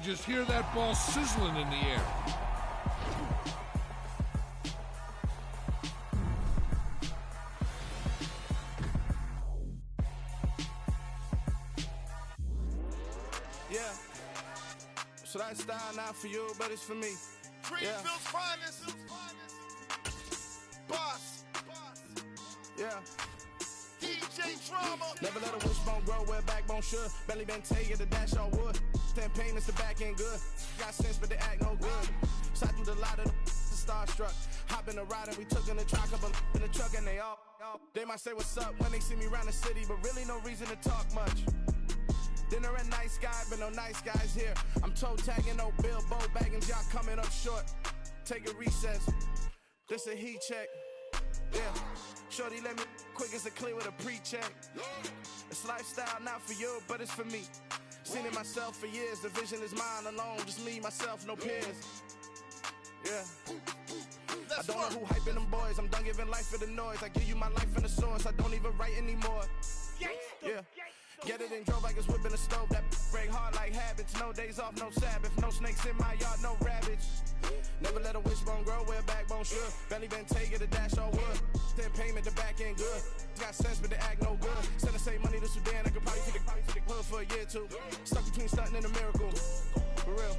could just hear that ball sizzling in the air. Yeah. So that style not for you, but it's for me. Greenfield's finest. Boss. Yeah. DJ Drama. Never let a wishbone grow where a backbone should. Belly been taken to dash all wood. 10 payments, the back end good. Got sense, but they act no good. So I threw the lot of the starstruck. Hop in the ride and we took in the truck up in the truck and they all. They might say what's up when they see me around the city, but really no reason to talk much. Dinner a nice guy, but no nice guys here. I'm toe tagging, no Bilbo bagging, y'all coming up short. Take a recess. This a heat check. Yeah. Shorty let me quick as a clear with a pre-check. It's lifestyle not for you, but it's for me. Seen it myself for years. The vision is mine alone. Just me, myself, no peers. Yeah. I don't know who hyping them boys. I'm done giving life for the noise. I give you my life in the source. I don't even write anymore. Yeah. Get it and drove like it's whipping a stove. That break hard like habits. No days off, no Sabbath. No snakes in my yard, no rabbits. Never let a wishbone grow where a backbone should. Belly been taken to dash all wood. 10 payment, the back end good. Got sense, but they act no good. Send the same money to Sudan. I could probably take the hood for a year or two. Stuck between stunting and a miracle. For real.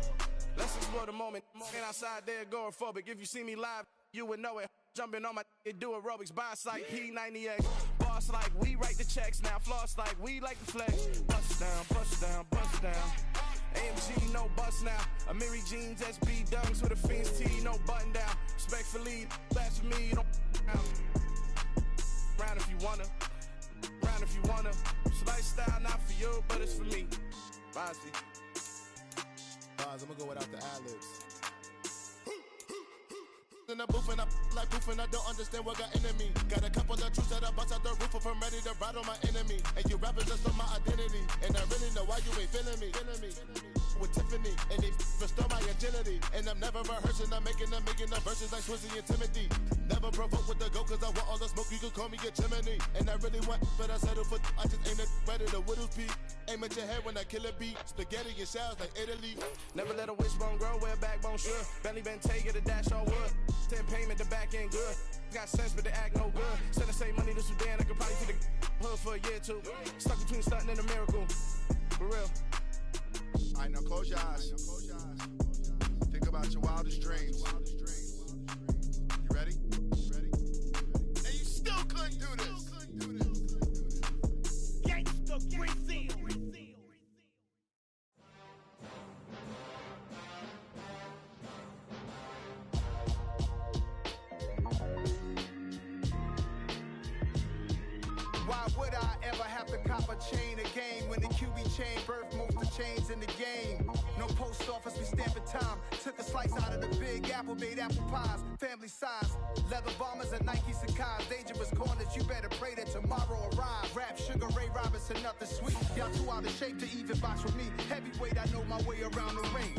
Let's explore the moment. Ain't outside there agoraphobic. If you see me live, you would know it. Jumping on my do aerobics, boss like P90X. Boss like we write the checks now. Floss like we like the flex. Bust down, bust down, bust down. AMG, no bust now. Amiri jeans, SB dunks with a Fiends tee, no button down. Respectfully, that's for me, you don't round if you wanna. Round if you wanna. It's lifestyle not for you, but it's for me. Bossy. I'm gonna go without the ad-libs. In the booth and I like proof and I don't understand what got into me. Got a couple of truths that I bust out the roof of. I'm ready to ride on my enemy. And you rappers just on my identity. And I really know why you ain't feeling me. With Tiffany and they restore my agility. And I'm never rehearsing, I'm making the verses like Swizzy and Timothy. Never provoke with the go cause I want all the smoke, you can call me a chimney. And I really want, but I settle for I just aim it better the Whittles beat. Aim at your head when I kill a beat. Spaghetti and shells like Italy. Never let a wishbone grow where a backbone should. Belly been taken to dash all wood. 10 payment, the back end good. Got sense, but they act no good. Send the same money to Sudan, I could probably take the hood for a year or two. Stuck between stunting and a miracle. For real. Alright, now close your eyes. Think about your wildest dreams. You ready? And you still couldn't do this. Gangsta Brazil. Why would I ever have to cop a chain again when the QB chain birthed most of chains in the game? No post office, we stamping time. Took a slice out of the big apple, made apple pies, family size. Leather bombers and Nike Sakai's. Dangerous corners, you better pray that tomorrow arrives. Rap, Sugar Ray Robinson, nothing sweet. Y'all too out of shape to even box with me. Heavyweight, I know my way around the ring.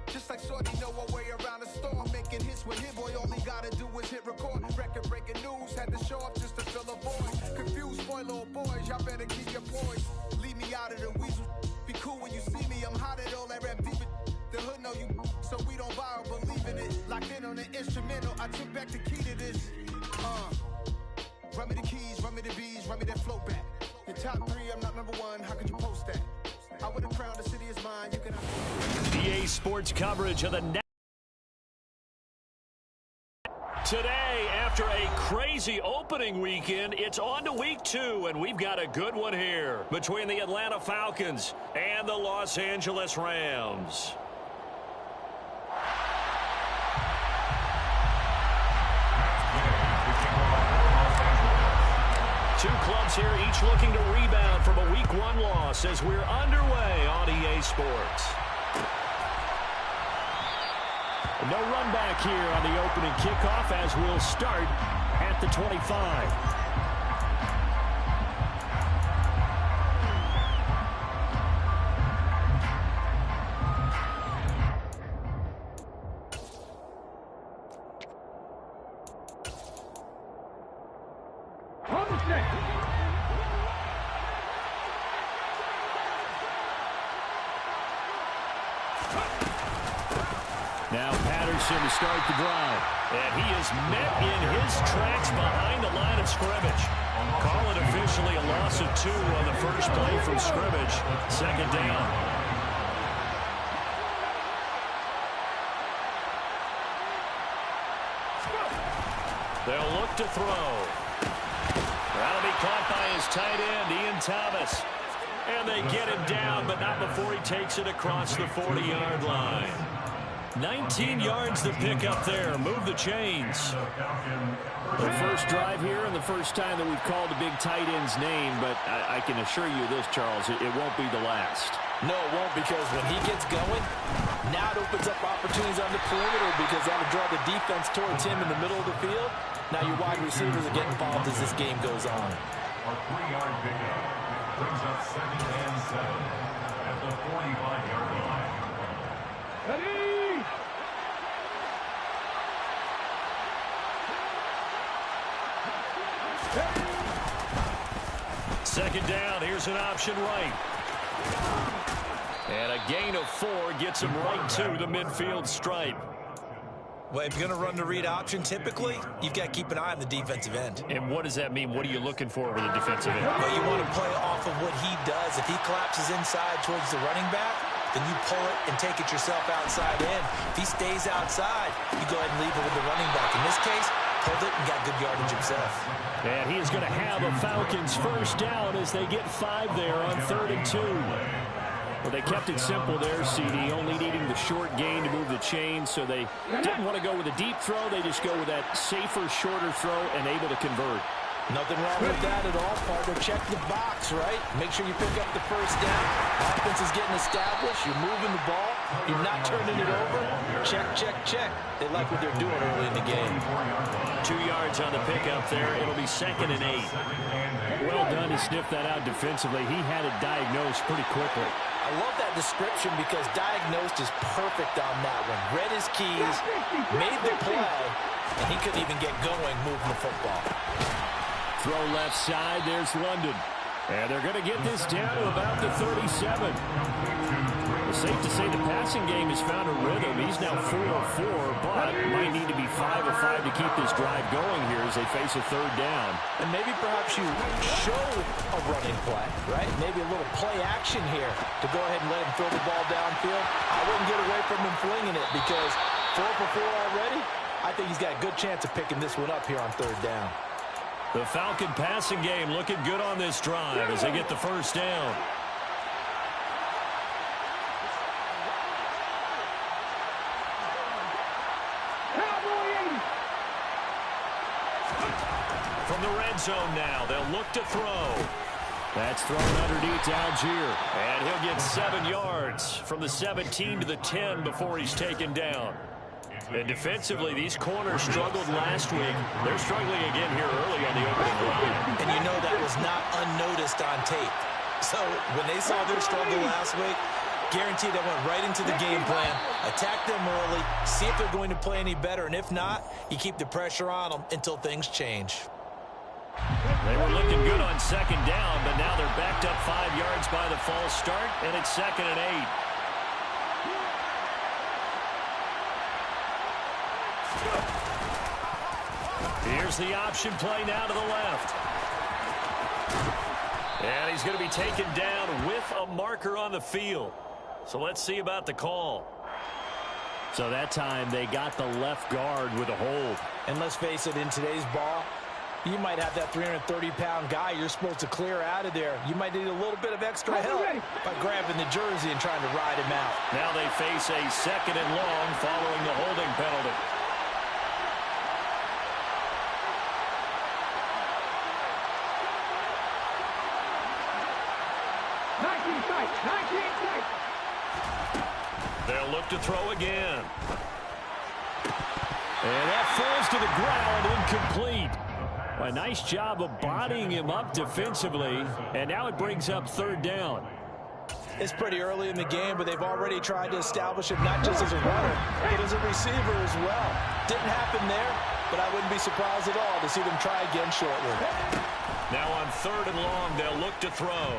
Just like Shorty know her way around the storm. Making hits with Hit Boy, all he gotta do is hit record. Record breaking news, had to show up just to fill a void. Confused boy, little boys, y'all better keep your poise. Leave me out of the weasel. Be cool when you see me, I'm hot at all that rap deep. The hood know you, so we don't borrow, believe in it. Locked in on the instrumental, I took back the key to this. Run me the keys, run me the bees, run me that flow back. Your top 3, I'm not number 1, how could you post that? I would have crowned the city is mine, you can EA Sports coverage of the net. Today, after a crazy opening weekend, it's on to week 2, and we've got a good one here between the Atlanta Falcons and the Los Angeles Rams. Two clubs here, each looking to rebound from a Week 1 loss as we're underway on EA Sports. No run back here on the opening kickoff as we'll start at the 25. Now Patterson to start the drive. And he is met in his tracks behind the line of scrimmage. Call it officially a loss of 2 on the first play from scrimmage. Second down. They'll look to throw. That'll be caught by his tight end, Ian Thomas. And they get him down, but not before he takes it across the 40-yard line. 19 yards to pick up there. Move the chains. The first drive here and the first time that we've called a big tight end's name, but I can assure you this, Charles, it won't be the last. No, it won't, because when he gets going, now it opens up opportunities on the perimeter because that'll draw the defense towards him in the middle of the field. Now your wide receivers are getting involved as this game goes on. A 3-yard pickup brings up 2nd and 7 at the 45-yard line. Ready? Second down, here's an option right. And a gain of 4 gets him right to the midfield stripe. Well, if you're going to run the read option, typically, you've got to keep an eye on the defensive end. And what does that mean? What are you looking for with the defensive end? Well, you want to play off of what he does. If he collapses inside towards the running back, then you pull it and take it yourself outside in. If he stays outside, you go ahead and leave it with the running back. In this case, pulled it and got good yardage himself. And he is going to have a Falcons first down as they get 5 there on 3rd and 2. Well, they kept it simple there, CD, only needing the short gain to move the chains, so they didn't want to go with a deep throw. They just go with that safer, shorter throw and able to convert. Nothing wrong with that at all, partner. Check the box, right? Make sure you pick up the first down. Offense is getting established. You're moving the ball. You're not turning it over. Check, check, check. They like what they're doing early in the game. 2 yards on the pickup there. It'll be 2nd and 8. Well done to sniff that out defensively. He had it diagnosed pretty quickly. I love that description because diagnosed is perfect on that one. Read his keys, made the play, and he couldn't even get going moving the football. Throw left side. There's London. And they're going to get this down to about the 37. It's safe to say the passing game has found a rhythm. He's now 4 of 4, but might need to be 5 of 5 to keep this drive going here as they face a 3rd down. And maybe perhaps you show a running play, right? Maybe a little play action here to go ahead and let him throw the ball downfield. I wouldn't get away from him flinging it because 4 for 4 already. I think he's got a good chance of picking this one up here on 3rd down. The Falcon passing game looking good on this drive as they get the first down. From the red zone now, they'll look to throw. That's thrown underneath to Algier. And he'll get 7 yards from the 17 to the 10 before he's taken down. And defensively, these corners struggled last week. They're struggling again here early on the opening line. And you know that was not unnoticed on tape. So when they saw their struggle last week, guaranteed they went right into the game plan, attack them early, see if they're going to play any better. And if not, you keep the pressure on them until things change. They were looking good on 2nd down, but now they're backed up 5 yards by the false start, and it's 2nd and 8. Here's the option play now to the left. And he's going to be taken down with a marker on the field. So let's see about the call. So that time they got the left guard with a hold. And let's face it, in today's ball, you might have that 330-pound guy you're supposed to clear out of there. You might need a little bit of extra help by grabbing the jersey and trying to ride him out. Now they face a 2nd and long following the holding penalty. They'll look to throw again. And that falls to the ground, incomplete. A nice job of bodying him up defensively, and now it brings up 3rd down. It's pretty early in the game, but they've already tried to establish him not just as a runner, but as a receiver as well. Didn't happen there, but I wouldn't be surprised at all to see them try again shortly. Now on 3rd and long, they'll look to throw.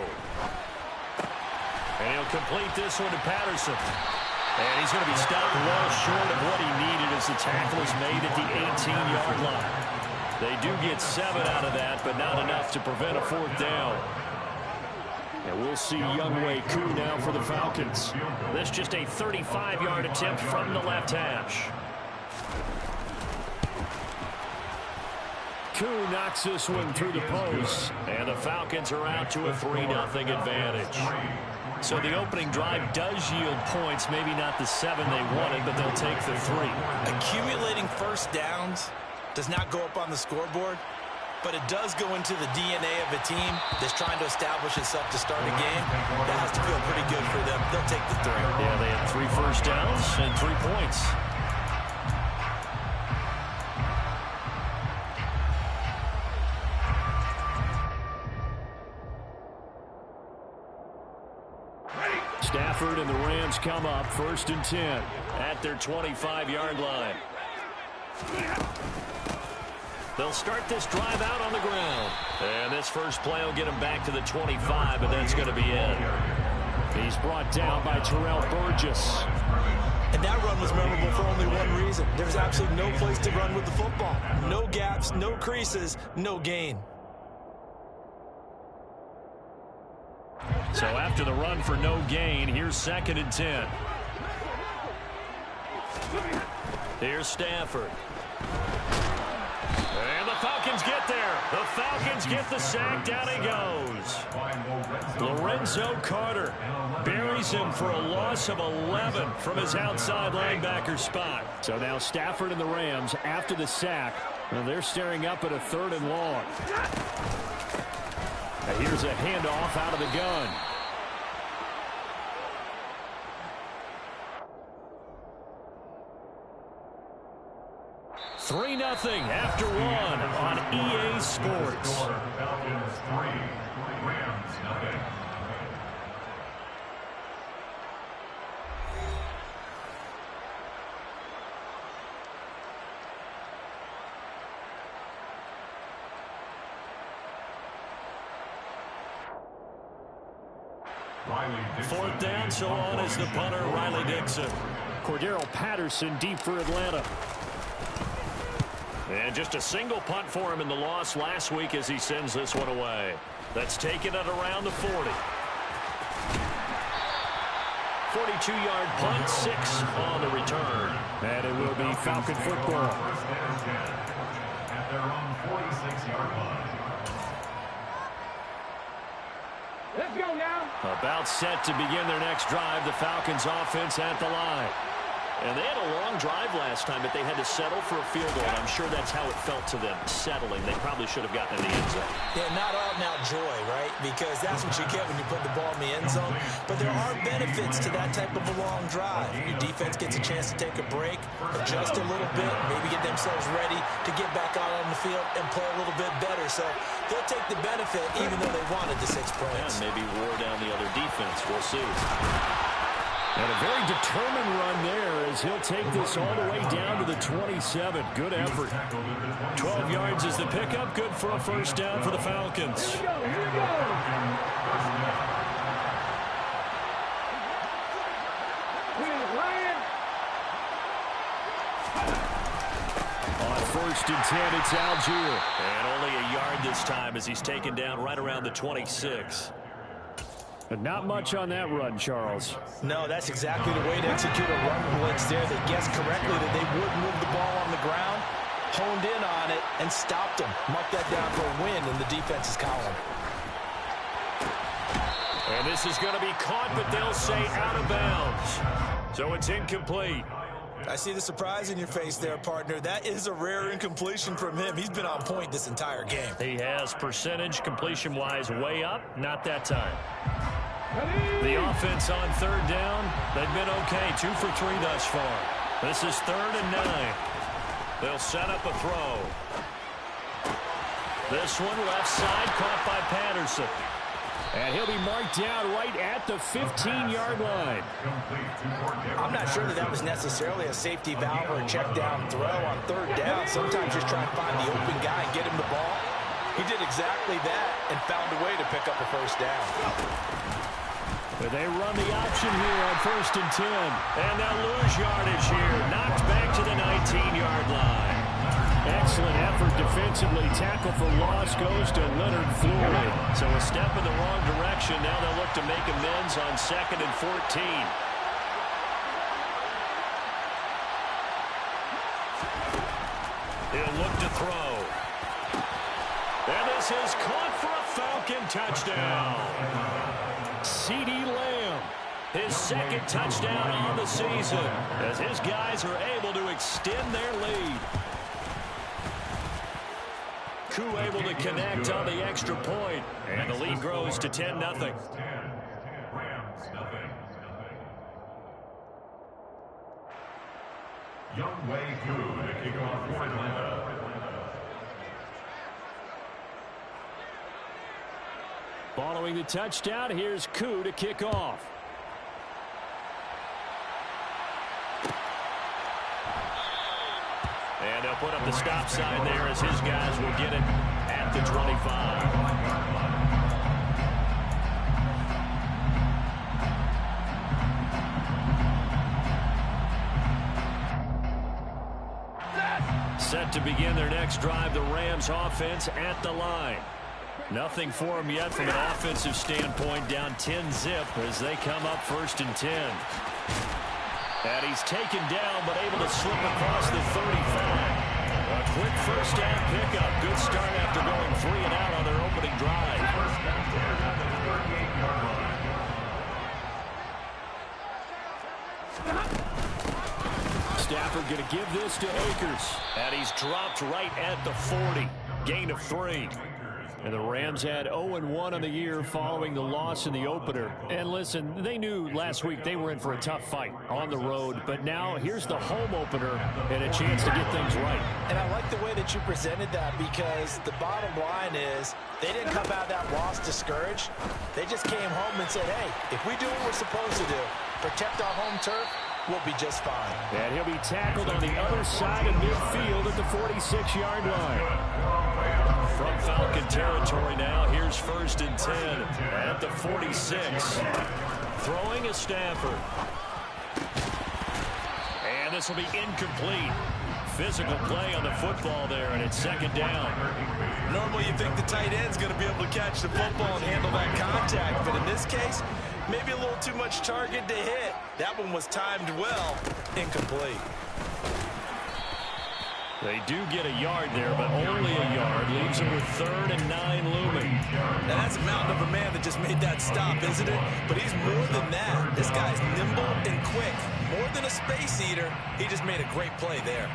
And he'll complete this one to Patterson. And he's going to be stopped well short of what he needed as the tackle is made at the 18-yard line. They do get 7 out of that, but not enough to prevent a 4th down. And we'll see Younghoe Koo now for the Falcons. This just a 35-yard attempt from the left hash. Koo knocks this one through the post, and the Falcons are out to a 3-0 advantage. So the opening drive does yield points, maybe not the 7 they wanted, but they'll take the 3. Accumulating first downs does not go up on the scoreboard, but it does go into the DNA of a team that's trying to establish itself to start a game. That has to feel pretty good for them. They'll take the 3. Yeah, they had 3 first downs and 3 points. Stafford and the Rams come up 1st and 10 at their 25-yard line. They'll start this drive out on the ground. And this first play will get him back to the 25, and that's going to be it. He's brought down by Terrell Burgess. And that run was memorable for only one reason. There's absolutely no place to run with the football. No gaps, no creases, no gain. So after the run for no gain, here's 2nd and 10. Here's Stafford. And the Falcons get there. The Falcons get the sack. Down he goes. Lorenzo Carter buries him for a loss of 11 from his outside linebacker spot. So now Stafford and the Rams, after the sack, well, they're staring up at a 3rd and long. And here's a handoff out of the gun. Three 0 after 1 on EA Sports. Falcons 3, Rams 0. Fourth down, so on is the punter, Riley Dixon. Cordero Patterson deep for Atlanta. And just a single punt for him in the loss last week as he sends this one away. That's taken at around the 40. 42-yard punt, 6 on the return. And it will be Falcon football. First and 10 at their own 46-yard line. Let's go now. About set to begin their next drive. The Falcons offense at the line. And they had a long drive last time, but they had to settle for a field goal. And I'm sure that's how it felt to them, settling. They probably should have gotten in the end zone. Yeah, not all now joy, right? Because that's what you get when you put the ball in the end zone. But there are benefits to that type of a long drive. Your defense gets a chance to take a break, adjust a little bit, maybe get themselves ready to get back out on the field and play a little bit better. So they'll take the benefit even though they wanted the 6 points. And maybe wore down the other defense. We'll see. And a very determined run there as he'll take this all the way down to the 27. Good effort. 12 yards is the pickup. Good for a first down for the Falcons. Here we go. On 1st and 10, it's Algier. And only a yard this time as he's taken down right around the 26. But not much on that run, Charles. No, that's exactly the way to execute a run blitz there. They guessed correctly that they would move the ball on the ground, honed in on it, and stopped them. Mark that down for a win in the defense's column. And this is going to be caught, but they'll say out of bounds. So it's incomplete. I see the surprise in your face there, partner. That is a rare incompletion from him. He's been on point this entire game. He has percentage completion-wise way up. Not that time. The offense on 3rd down, they've been okay. 2 for 3 thus far. This is 3rd and 9. They'll set up a throw. This one left side, caught by Patterson. And he'll be marked down right at the 15-yard line. I'm not sure that was necessarily a safety valve or a check down throw on 3rd down. Sometimes just try and find the open guy and get him the ball. He did exactly that and found a way to pick up a first down. But they run the option here on 1st and 10. And they'll lose yardage here. Knocked back to the 19-yard line. Excellent effort defensively. Tackle for loss goes to Leonard Floyd. So a step in the wrong direction. Now they'll look to make amends on 2nd and 14. He'll look to throw. And this is caught for a Falcon touchdown. CeeDee Lamb, his 2nd touchdown on the season, as his guys are able to extend their lead. Koo able to connect on the extra point, and the lead grows to 10-0. Younghoe Koo to kick off for Atlanta. Following the touchdown, here's Koo to kick off. And they'll put up the stop sign there as his guys will get it at the 25. Set to begin their next drive, the Rams offense at the line. Nothing for them yet from an offensive standpoint, down 10-zip as they come up 1st and 10. And he's taken down but able to slip across the 35. A quick first down pickup. Good start after going 3 and out on their opening drive. Stafford going to give this to Akers. And he's dropped right at the 40. Gain of 3. And the Rams had 0-1 on the year following the loss in the opener. And listen, they knew last week they were in for a tough fight on the road. But now here's the home opener and a chance to get things right. And I like the way that you presented that, because the bottom line is they didn't come out of that loss discouraged. They just came home and said, hey, if we do what we're supposed to do, protect our home turf, we'll be just fine. And he'll be tackled on the other side of midfield at the 46-yard line. From Falcon territory now, here's 1st and 10 at the 46. Throwing is Stafford. And this will be incomplete. Physical play on the football there, and it's 2nd down. Normally you think the tight end's going to be able to catch the football and handle that contact, but in this case, maybe a little too much target to hit. That one was timed well. Incomplete. They do get a yard there, but only a yard. Leaves them with 3rd and 9 looming. Now that's a mountain of a man that just made that stop, isn't it? But he's more than that. This guy's nimble and quick. More than a space eater, he just made a great play there.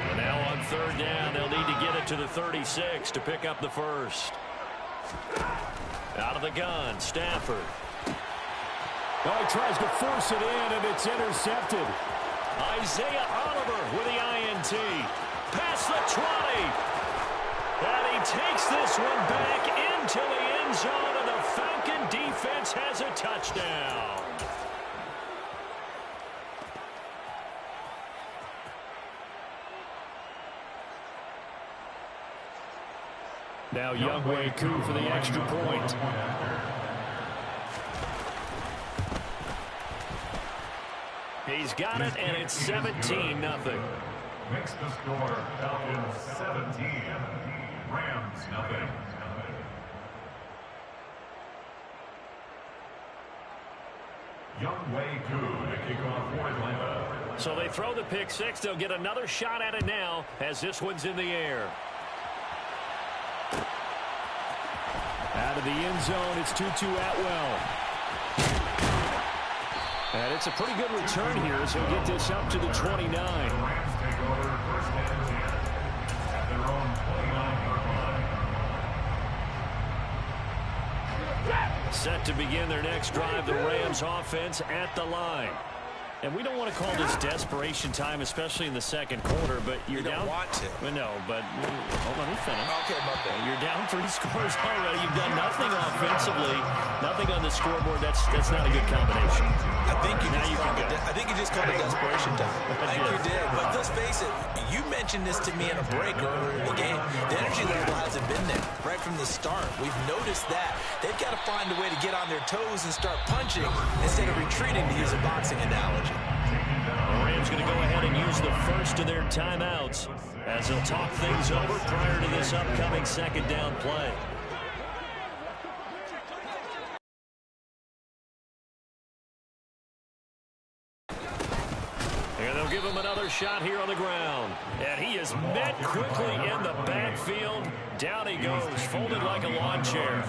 And now on 3rd down, they'll need to get it to the 36 to pick up the first. Out of the gun, Stafford. Oh, he tries to force it in, and it's intercepted. Isaiah Oliver with the INT. Past the 20. And he takes this one back into the end zone, and the Falcon defense has a touchdown. Now Younghoe Koo for the extra point. He's got it, and it's 17-0. Makes the score Falcons 17, Rams 0. Younghoe Koo to kick off for Atlanta. So they throw the pick 6. They'll get another shot at it now as this one's in the air. Out of the end zone, it's Tutu Atwell. And it's a pretty good return here as he'll get this up to the 29. The Rams take over 1st and 10 at their own 29-yard line. Set to begin their next drive, the Rams offense at the line. And we don't want to call this desperation time, especially in the 2nd quarter, but you're down. You don't want to. No, but hold on, let me finish. Okay, my bad. You're down 3 scores already. You've done nothing offensively, nothing on the scoreboard. That's not a good combination. I think you now can you stop can it I think you just called it desperation time. I think you did. But let's face it, you mentioned this to me in a break earlier in the game. The energy level hasn't been there right from the start. We've noticed that. They've got to find a way to get on their toes and start punching instead of retreating, to use a boxing analogy. The Rams going to go ahead and use the first of their timeouts as they'll talk things over prior to this upcoming second down play. And they'll give him another shot here on the ground. And he is met quickly in the backfield. Down he goes, folded like a lawn chair.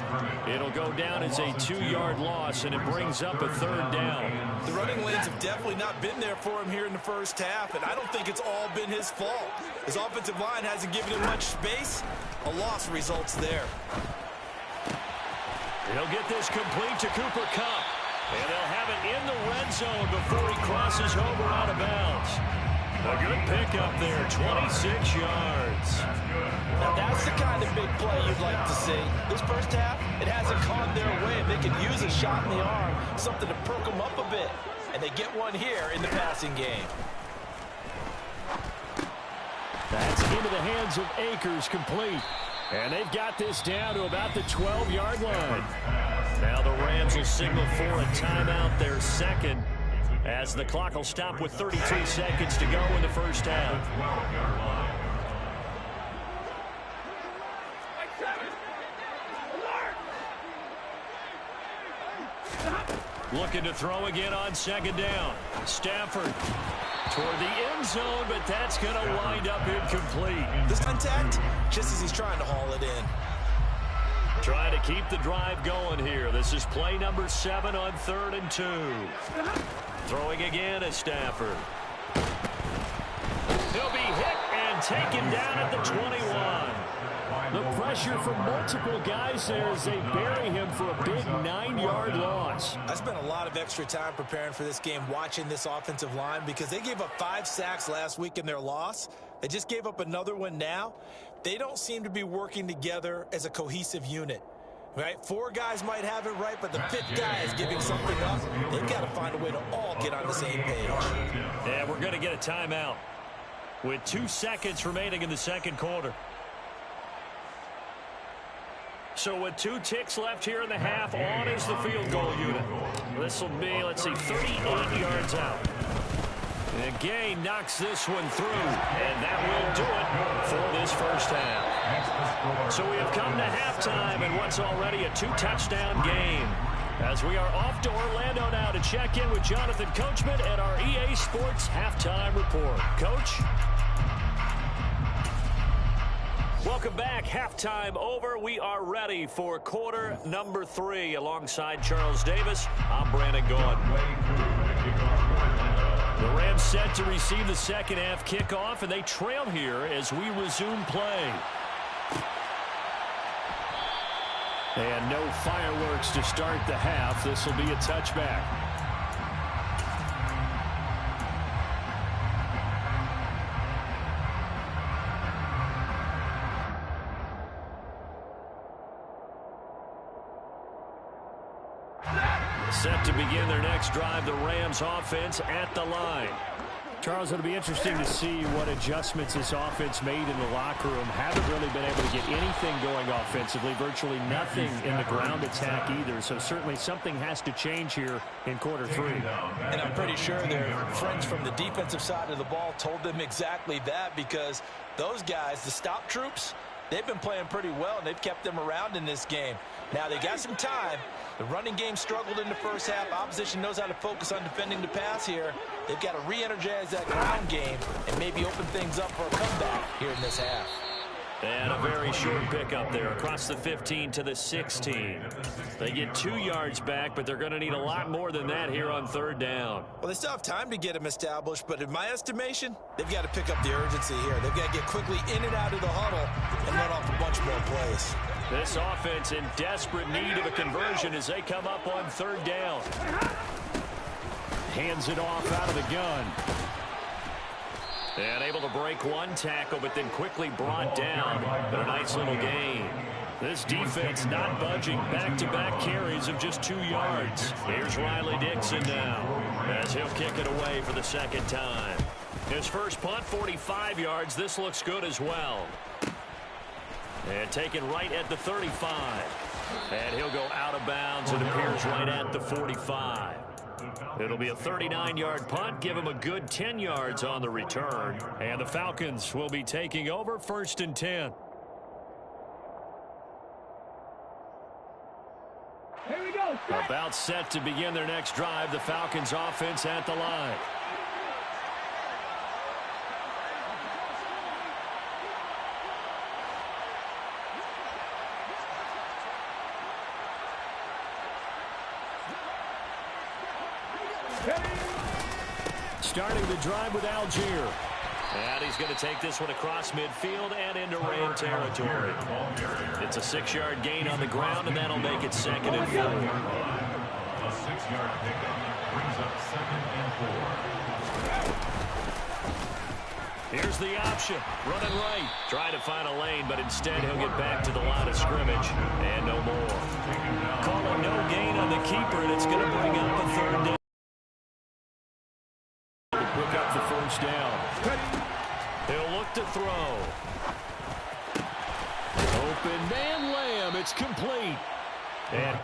It'll go down as a 2-yard loss, and it brings up a third down. The running lanes have definitely not been there for him here in the first half, and I don't think it's all been his fault. His offensive line hasn't given him much space. A loss results there. He'll get this complete to Cooper Kupp. And they'll have it in the red zone before he crosses over out of bounds. A good pickup there, 26 yards. Now that's the kind of big play you'd like to see. This first half, it hasn't gone their way. They could use a shot in the arm, something to perk them up a bit. And they get one here in the passing game. That's into the hands of Akers, complete. And they've got this down to about the 12-yard line. Now the Rams will signal for a timeout, their second, as the clock will stop with 33 seconds to go in the first half. Looking to throw again on second down. Stafford toward the end zone, but that's going to wind up incomplete. This contact, just as he's trying to haul it in. Trying to keep the drive going here. This is play number 7 on 3rd and 2. Throwing again is Stafford. He'll be hit and taken down at the 21. The pressure from multiple guys there as they bury him for a big 9-yard loss. I spent a lot of extra time preparing for this game, watching this offensive line, because they gave up 5 sacks last week in their loss. They just gave up another one now. They don't seem to be working together as a cohesive unit. Right? 4 guys might have it right, but the 5th guy is giving something up. They've got to find a way to all get on the same page. Yeah, we're going to get a timeout with 2 seconds remaining in the second quarter. So with 2 ticks left here in the half, on is the field goal unit. This will be, let's see, 38 yards out. And Gay knocks this one through, and that will do it for this first half. So we have come to halftime in what's already a 2-touchdown game. As we are off to Orlando now to check in with Jonathan Coachman at our EA Sports Halftime Report. Coach? Welcome back. Halftime over. We are ready for quarter number 3. Alongside Charles Davis, I'm Brandon Gaudin. The Rams set to receive the second half kickoff, and they trail here as we resume play. And no fireworks to start the half. This will be a touchback. Set to begin their next drive, the Rams offense at the line. Charles, it'll be interesting to see what adjustments this offense made in the locker room. Haven't really been able to get anything going offensively, virtually nothing in the ground attack either. So certainly something has to change here in quarter 3. And I'm pretty sure their friends from the defensive side of the ball told them exactly that, because those guys, the stop troops, they've been playing pretty well, and they've kept them around in this game. Now, they got some time. The running game struggled in the first half. Opposition knows how to focus on defending the pass here. They've got to re-energize that ground game and maybe open things up for a comeback here in this half. And a very short pickup there across the 15 to the 16. They get 2 yards back, but they're going to need a lot more than that here on 3rd down. Well, they still have time to get them established, but in my estimation, they've got to pick up the urgency here. They've got to get quickly in and out of the huddle and run off a bunch more plays. This offense in desperate need of a conversion as they come up on 3rd down. Hands it off out of the gun. And able to break one tackle, but then quickly brought down. But a nice little gain. This defense not budging. Back-to-back carries of just 2 yards. Here's Riley Dixon now as he'll kick it away for the second time. His first punt, 45 yards. This looks good as well. And taken right at the 35. And he'll go out of bounds. It appears right at the 45. It'll be a 39-yard punt. Give him a good 10 yards on the return. And the Falcons will be taking over 1st and 10. Here we go. About set to begin their next drive. The Falcons offense at the line. Starting the drive with Algier. And he's going to take this one across midfield and into Ram territory. It's a 6-yard gain on the ground, and that'll make it 2nd and 4. A 6-yard pickup brings up 2nd and 4. Here's the option. Running right. Trying to find a lane, but instead he'll get back to the line of scrimmage. And no more. Calling no gain on the keeper, and it's going to bring up a 3rd down. Pick up the 1st down. He'll look to throw. Open man Lamb. It's complete. And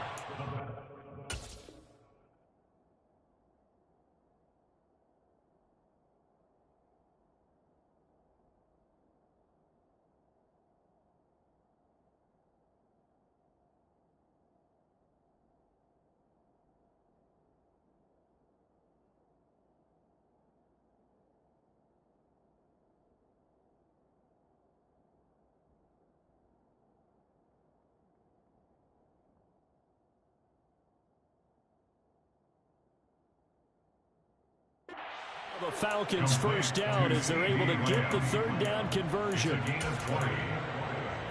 the Falcons' 1st down as they're able to get the 3rd down conversion. Gain of 20.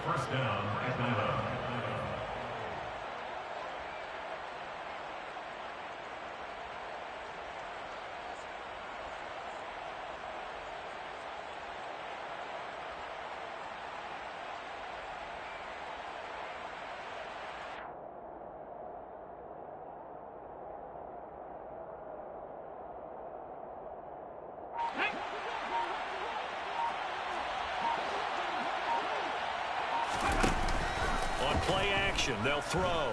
1st down, Atlanta. On play action, they'll throw.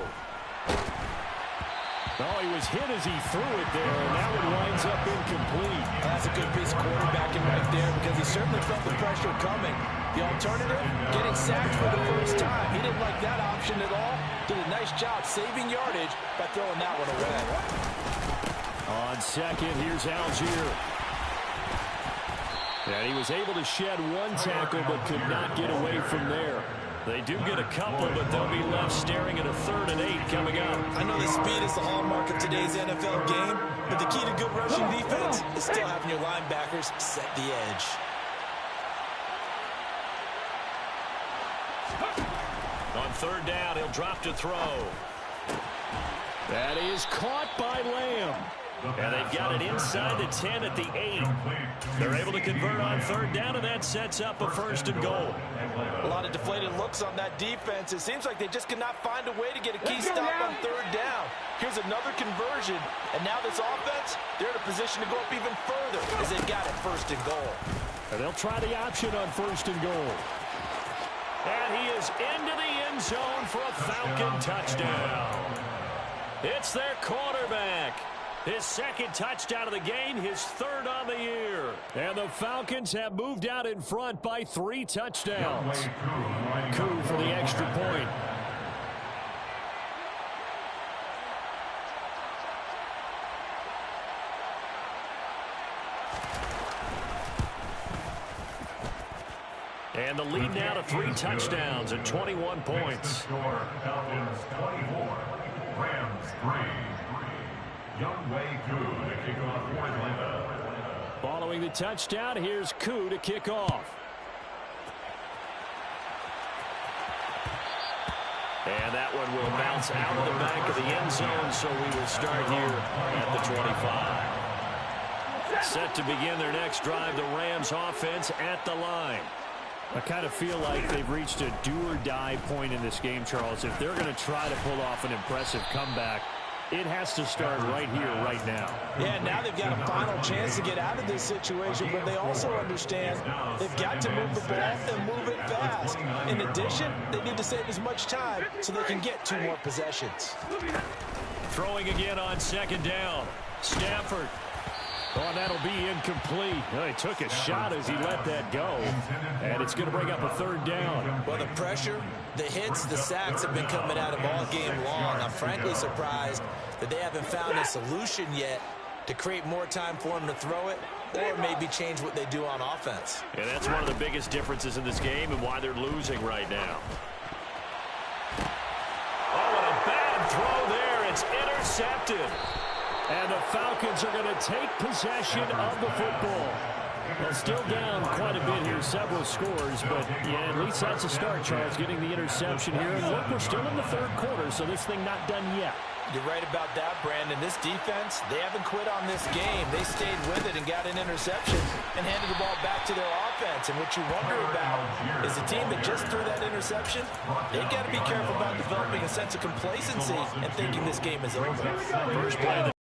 Oh, he was hit as he threw it there, and that one winds up incomplete. That's a good piece of quarterbacking right there because he certainly felt the pressure coming. The alternative, getting sacked for the 1st time. He didn't like that option at all. Did a nice job saving yardage by throwing that one away. On 2nd, here's Algier. And he was able to shed 1 tackle but could not get away from there. They do get a couple, but they'll be left staring at a 3rd and 8 coming up. I know the speed is the hallmark of today's NFL game, but the key to good rushing defense is still having your linebackers set the edge. On 3rd down, he'll drop to throw. That is caught by Lamb. And they've got it inside the 10 at the 8. They're able to convert on 3rd down, and that sets up a 1st and goal. A lot of deflated looks on that defense. It seems like they just cannot find a way to get a key stop on 3rd down. Here's another conversion, and now this offense, they're in a position to go up even further as they've got it 1st and goal. And they'll try the option on 1st and goal. And he is into the end zone for a Falcon touchdown. It's their quarterback. His 2nd touchdown of the game, his 3rd on the year. And the Falcons have moved out in front by 3 touchdowns. Koo for the extra point. And the lead now to 3 touchdowns and 21 points. Falcons 24, Rams 3. Youngway Koo to kick off for Atlanta. Following the touchdown, here's Koo to kick off. And that one will bounce out of the back of the end zone, so we will start here at the 25. Set to begin their next drive, the Rams offense at the line. I kind of feel like they've reached a do-or-die point in this game, Charles. If they're going to try to pull off an impressive comeback, It has to start right here, right now. Yeah, now they've got a final chance to get out of this situation, but they also understand they've got to move the ball and move it fast. In addition, they need to save as much time so they can get 2 more possessions. Throwing again on second down. Stafford. Oh, that'll be incomplete. Oh, he took a shot as he let that go, and it's going to bring up a 3rd down. Well, the pressure, the hits, the sacks have been coming at him all game long. I'm frankly surprised that they haven't found a solution yet to create more time for him to throw it or maybe change what they do on offense. Yeah, that's one of the biggest differences in this game and why they're losing right now. Oh, and a bad throw there. It's intercepted. And the Falcons are going to take possession of the football. Well, still down quite a bit here, several scores, but yeah, at least that's a start, Charles, getting the interception here. And look, we're still in the 3rd quarter, so this thing not done yet. You're right about that, Brandon. This defense, they haven't quit on this game. They stayed with it and got an interception and handed the ball back to their offense. And what you wonder about is a team that just threw that interception, they've got to be careful about developing a sense of complacency and thinking this game is over. First play of the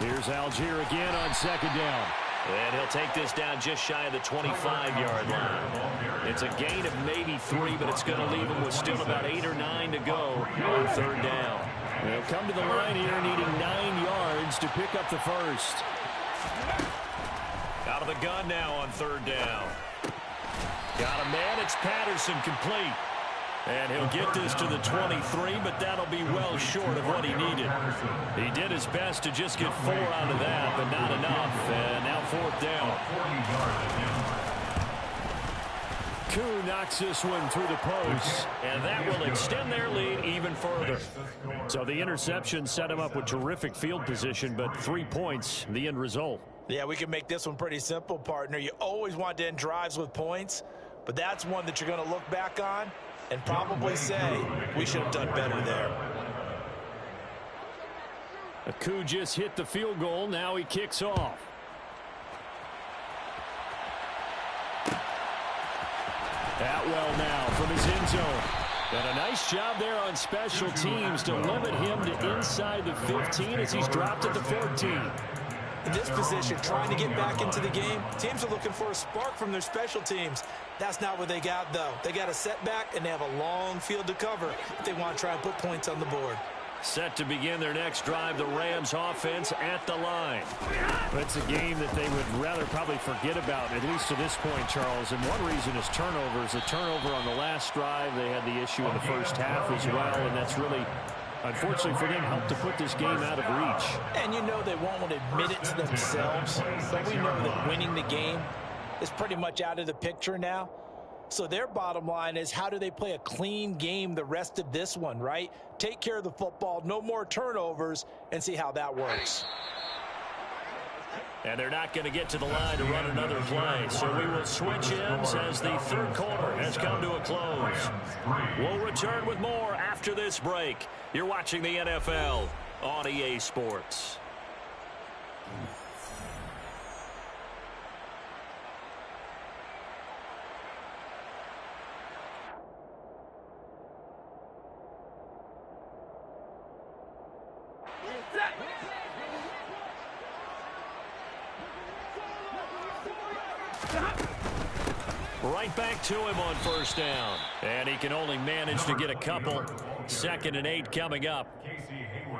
Here's Algier again on second down. And he'll take this down just shy of the 25-yard line. It's a gain of maybe 3, but it's going to leave him with still about 8 or 9 to go on 3rd down. They'll come to the line here needing 9 yards to pick up the first. Out of the gun now on 3rd down. Got a man. It's Patterson, complete. And he'll get this to the 23, but that'll be well short of what he needed. He did his best to just get 4 out of that, but not enough. And now 4th down. Koo knocks this one through the post, and that will extend their lead even further. So the interception set him up with terrific field position, but 3 points, the end result. Yeah, we can make this one pretty simple, partner. You always want to end drives with points, but that's one that you're going to look back on and probably say, we should have done better there. Koo just hit the field goal. Now he kicks off. Atwell now from his end zone. And a nice job there on special teams to limit him to inside the 15 as he's dropped at the 14. In this position, trying to get back into the game, teams are looking for a spark from their special teams. That's not what they got, though. They got a setback, and they have a long field to cover if they want to try and put points on the board. Set to begin their next drive, the Rams offense at the line. It's a game that they would rather probably forget about, at least to this point, Charles. And one reason is turnovers. A turnover on the last drive. They had the issue in the first half as well, and that's really, unfortunately for them, helped to put this game out of reach. And you know they won't admit it to themselves, but we know that winning the game is pretty much out of the picture now. So their bottom line is, how do they play a clean game the rest of this one, right? Take care of the football, no more turnovers, and see how that works. And they're not going to get to the line to run another play. So we will switch ends as the 3rd quarter has come to a close. We'll return with more after this break. You're watching the NFL on EA Sports. Right back to him on 1st down. And he can only manage to get a couple. 2nd and 8 coming up.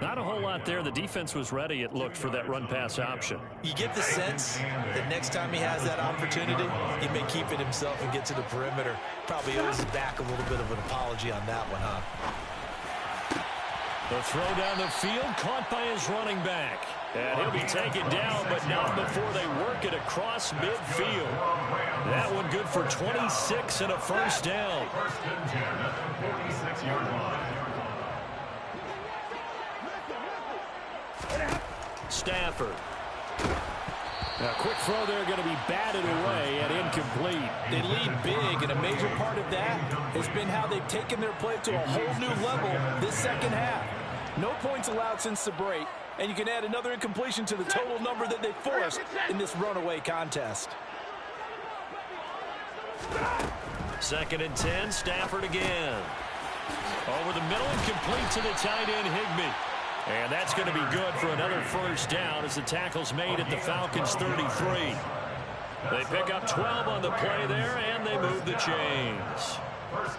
Not a whole lot there. The defense was ready, it looked, for that run-pass option. You get the sense that next time he has that opportunity, he may keep it himself and get to the perimeter. Probably owes back a little bit of an apology on that one, huh? The throw down the field, caught by his running back. And he'll be taken down, but not before they work it across midfield. That one good for 26 and a 1st down. Stafford. A quick throw there, going to be batted away and incomplete. They lead big, and a major part of that has been how they've taken their play to a whole new level this second half. No points allowed since the break, and you can add another incompletion to the total number that they forced in this runaway contest. 2nd and 10, Stafford again. Over the middle and complete to the tight end, Higbee. And that's going to be good for another first down as the tackle's made at the Falcons' 33. They pick up 12 on the play there, and they move the chains.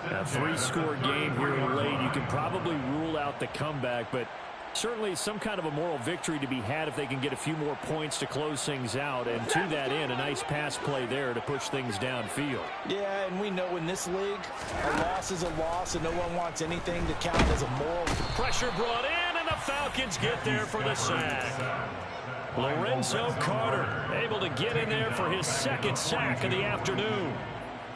A 3-score game here late. You can probably rule out the comeback, but certainly some kind of a moral victory to be had if they can get a few more points to close things out. And to that end, a nice pass play there to push things downfield. Yeah, and we know in this league, a loss is a loss, and no one wants anything to count as a moral. Pressure brought in, and the Falcons get there for the sack. Lorenzo Carter able to get in there for his 2nd sack of the afternoon.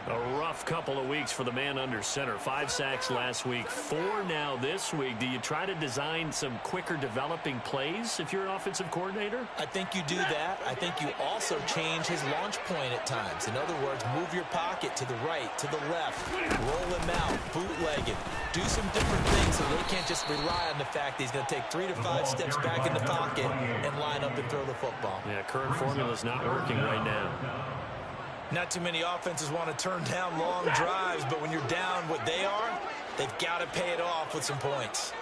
A rough couple of weeks for the man under center. 5 sacks last week, 4 now this week. Do you try to design some quicker developing plays if you're an offensive coordinator? I think you do that. I think you also change his launch point at times. In other words, move your pocket to the right, to the left, roll him out, bootleg it. Do some different things so they can't just rely on the fact that he's going to take 3 to 5 steps back in the pocket and line up and throw the football. Yeah, current formula's not working right now. Not too many offenses want to turn down long drives, but when you're down what they are, they've got to pay it off with some points.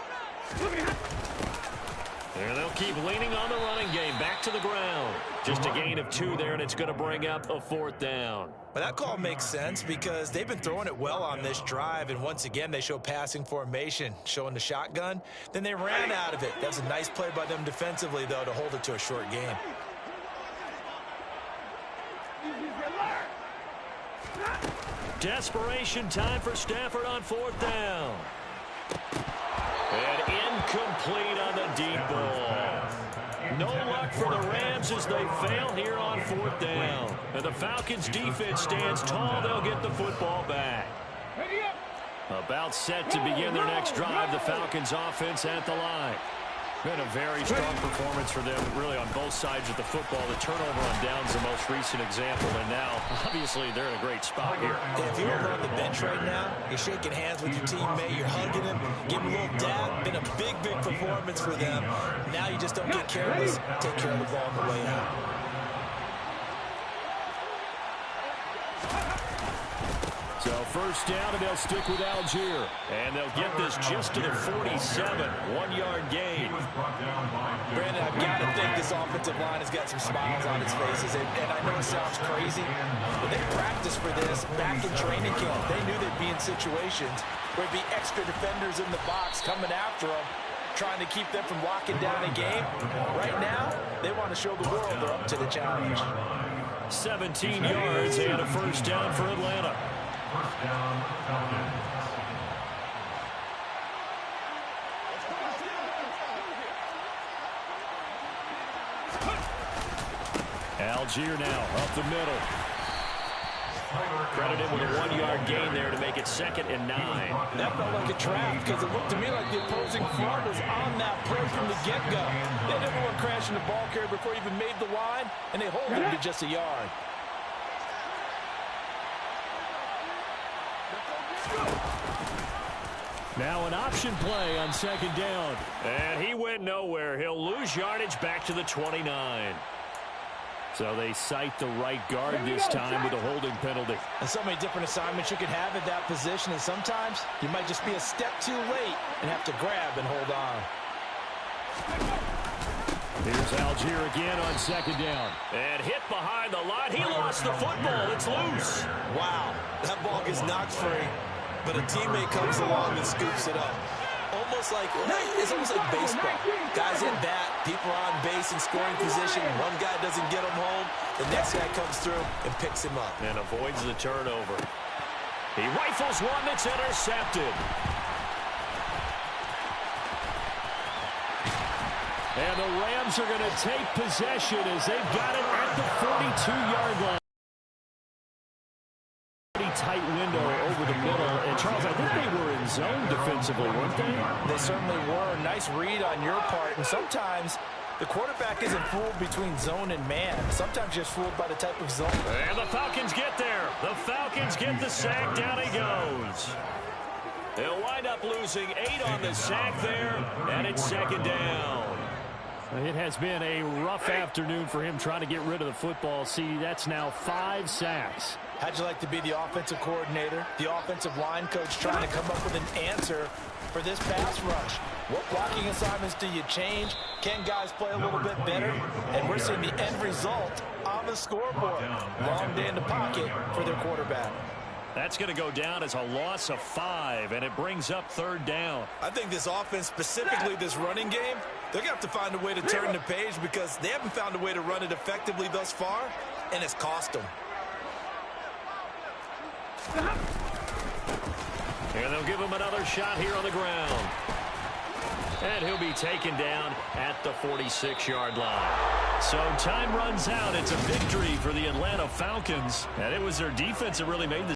And they'll keep leaning on the running game. Back to the ground. Just a gain of 2 there, and it's going to bring up a 4th down. But that call makes sense because they've been throwing it well on this drive, and once again they show passing formation, showing the shotgun. Then they ran out of it. That was a nice play by them defensively, though, to hold it to a short game. Desperation time for Stafford on 4th down. And incomplete on the deep ball. No luck for the Rams as they fail here on 4th down. And the Falcons defense stands tall. They'll get the football back. About set to begin their next drive. The Falcons offense at the line. Been a very strong performance for them, really, on both sides of the football. The turnover on downs the most recent example, and now, obviously, they're in a great spot here. If you're on the bench right now, you're shaking hands with your teammate, you're hugging him, giving him a little dab. Been a big, big performance for them. Now you just don't get careless. Take care of the ball on the way out. So 1st down, and they'll stick with Algier. And they'll get this just to the 47. 1-yard gain. Brandon, I've got to think this offensive line has got some smiles on its faces. And I know it sounds crazy, but they practiced for this back in training camp. They knew they'd be in situations where there'd be extra defenders in the box coming after them, trying to keep them from locking down a game. Right now, they want to show the world they're up to the challenge. 17 yards and a 1st down for Atlanta. 1st down, Falcons. Algier now up the middle. Credited with a 1-yard gain there to make it 2nd and 9. That felt like a trap because it looked to me like the opposing front was on that play from the get-go. They had everyone crashing the ball carrier before he even made the line, and they hold him to just a yard. Now an option play on 2nd down. And he went nowhere. He'll lose yardage back to the 29. So they cite the right guard this time with a holding penalty. And so many different assignments you can have at that position, and sometimes you might just be a step too late and have to grab and hold on. Here's Algier again on 2nd down. And hit behind the line. He lost the football. It's loose. Wow, that ball gets knocked free, but a teammate comes along and scoops it up. It's almost like baseball. Guys at bat, people are on base in scoring position. One guy doesn't get him home. The next guy comes through and picks him up. And avoids the turnover. He rifles one that's intercepted. And the Rams are going to take possession as they've got it at the 42-yard line. Tight window over the middle. And Charles, I think they were in zone defensively, weren't they? They certainly were. Nice read on your part. And sometimes the quarterback isn't fooled between zone and man. Sometimes just fooled by the type of zone. And the Falcons get there. The Falcons get the sack. Down he goes. They'll wind up losing 8 on the sack there. And it's 2nd down. It has been a rough afternoon for him trying to get rid of the football. See, that's now 5 sacks. How'd you like to be the offensive coordinator, the offensive line coach, trying to come up with an answer for this pass rush? What blocking assignments do you change? Can guys play a little bit better? And we're seeing the end result on the scoreboard. Long day in the pocket for their quarterback. That's going to go down as a loss of 5, and it brings up 3rd down. I think this offense, specifically this running game, they're going to have to find a way to turn the page because they haven't found a way to run it effectively thus far, and it's cost them. And they'll give him another shot here on the ground. And he'll be taken down at the 46-yard line. So time runs out. It's a victory for the Atlanta Falcons. And it was their defense that really made the